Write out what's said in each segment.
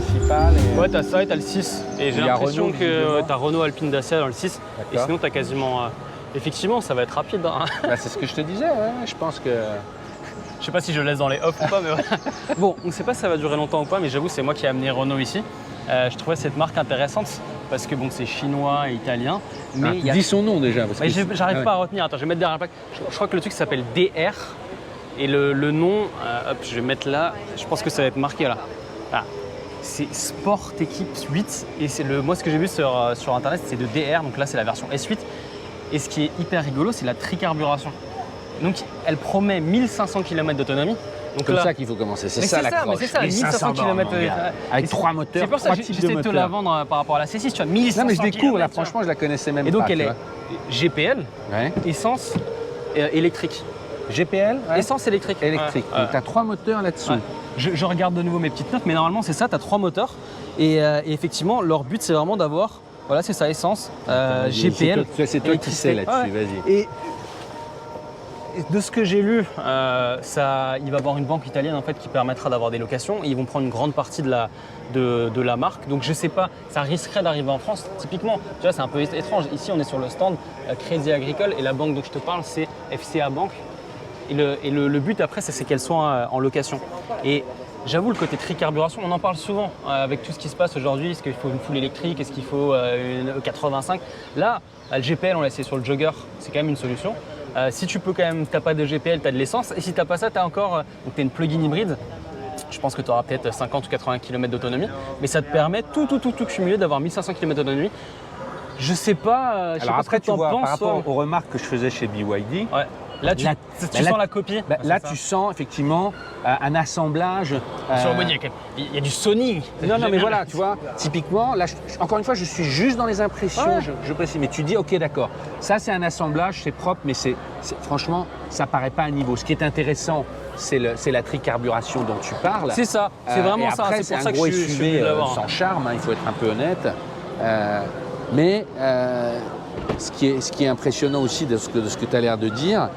principal. Et... Ouais, t'as ça et t'as le 6. Et j'ai l'impression que t'as Renault Alpine Dacia dans le 6. Et sinon, t'as quasiment. Effectivement, ça va être rapide. Hein. Bah, c'est ce que je te disais, ouais. Je pense que. Je sais pas si je le laisse dans les off ou pas, mais voilà. Bon, on ne sait pas si ça va durer longtemps ou pas, mais j'avoue, c'est moi qui ai amené Renault ici. Je trouvais cette marque intéressante parce que bon, c'est chinois et italien. Mais dis son nom déjà. J'arrive pas à retenir. Attends, je vais mettre derrière la plaque. Je crois que le truc s'appelle DR. Et le nom, hop, je vais mettre là. Je pense que ça va être marqué là. Ah, c'est Sport Equipe 8. Et moi, ce que j'ai vu sur internet, c'est de DR. Donc là, c'est la version S8. Et ce qui est hyper rigolo, c'est la tricarburation. Donc, elle promet 1500 km d'autonomie. C'est comme ça qu'il faut commencer, c'est ça la croche. C'est ça, 1500 km. Avec 3 moteurs, c'est pour ça que j'essaie de te la vendre par rapport à la C6, tu vois, 1500 Non mais je découvre, km, là franchement je la connaissais même pas. Et donc elle est GPL, ouais. Essence, électrique. GPL, ouais. Essence électrique. Électrique, donc tu as 3 moteurs là-dessous. Ouais. Je regarde de nouveau mes petites notes, mais normalement c'est ça, tu as 3 moteurs. Et effectivement, leur but c'est vraiment d'avoir, voilà c'est ça, essence, GPL. C'est toi qui sais là-dessus, vas-y. Et de ce que j'ai lu, il va y avoir une banque italienne en fait, qui permettra d'avoir des locations et ils vont prendre une grande partie de la marque. Donc je sais pas, ça risquerait d'arriver en France. Typiquement, tu vois, c'est un peu étrange. Ici, on est sur le stand Crédit Agricole et la banque dont je te parle, c'est FCA Bank. Et le but après, c'est qu'elle soit en location. Et j'avoue, le côté tricarburation, on en parle souvent avec tout ce qui se passe aujourd'hui. Est-ce qu'il faut une full électrique? Est-ce qu'il faut une 85? Là, le GPL, on l'a essayé sur le Jogger, c'est quand même une solution. Si tu peux quand même, t'as pas de GPL, tu as de l'essence. Et si tu n'as pas ça, tu as encore donc tu es une plug-in hybride. Je pense que tu auras peut-être 50 ou 80 km d'autonomie. Mais ça te permet tout cumulé d'avoir 1500 km d'autonomie. Je sais pas. Alors après, tu vois, par rapport aux remarques que je faisais chez BYD, ouais. Là, tu sens la copie. Là, tu sens effectivement un assemblage. Sur le body, il y a du Sony. Non, mais voilà, tu vois, typiquement, là, encore une fois, je suis juste dans les impressions, ouais. je précise. Mais tu dis, ok, d'accord, ça c'est un assemblage, c'est propre, mais franchement, ça paraît pas à niveau. Ce qui est intéressant, c'est la tricarburation dont tu parles. C'est ça, c'est vraiment ça. Après, c'est un gros SUV sans charme, hein, il faut être un peu honnête. Mais ce qui est impressionnant aussi de ce que tu as l'air de dire,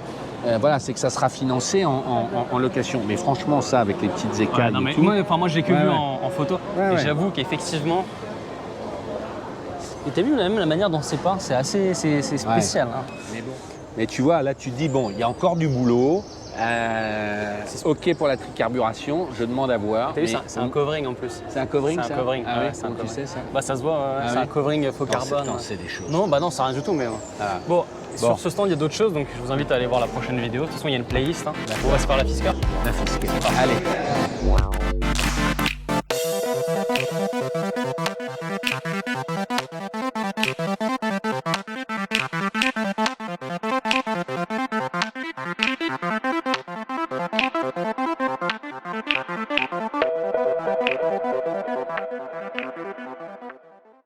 voilà, c'est que ça sera financé en location. Mais franchement, ça, avec les petites écailles et tout… Moi, j'ai que vu en photo. Et j'avoue qu'effectivement… Et tu as vu même la manière dont c'est peint, c'est assez spécial. Hein. Mais tu vois, là, tu te dis, bon, il y a encore du boulot. Ok pour la tricarburation, je demande à voir. T'as vu, c'est un covering en plus. C'est un covering, ça? C'est un covering. Ah ouais, c'est un tu sais ça? Bah ça se voit, c'est un covering faux carbone. C'est des choses. Non, bah non, c'est rien du tout, mais… Bon, sur ce stand, il y a d'autres choses, donc je vous invite à aller voir la prochaine vidéo. De toute façon, il y a une playlist. Hein. On va se faire la Fisker. La Fisker. Allez.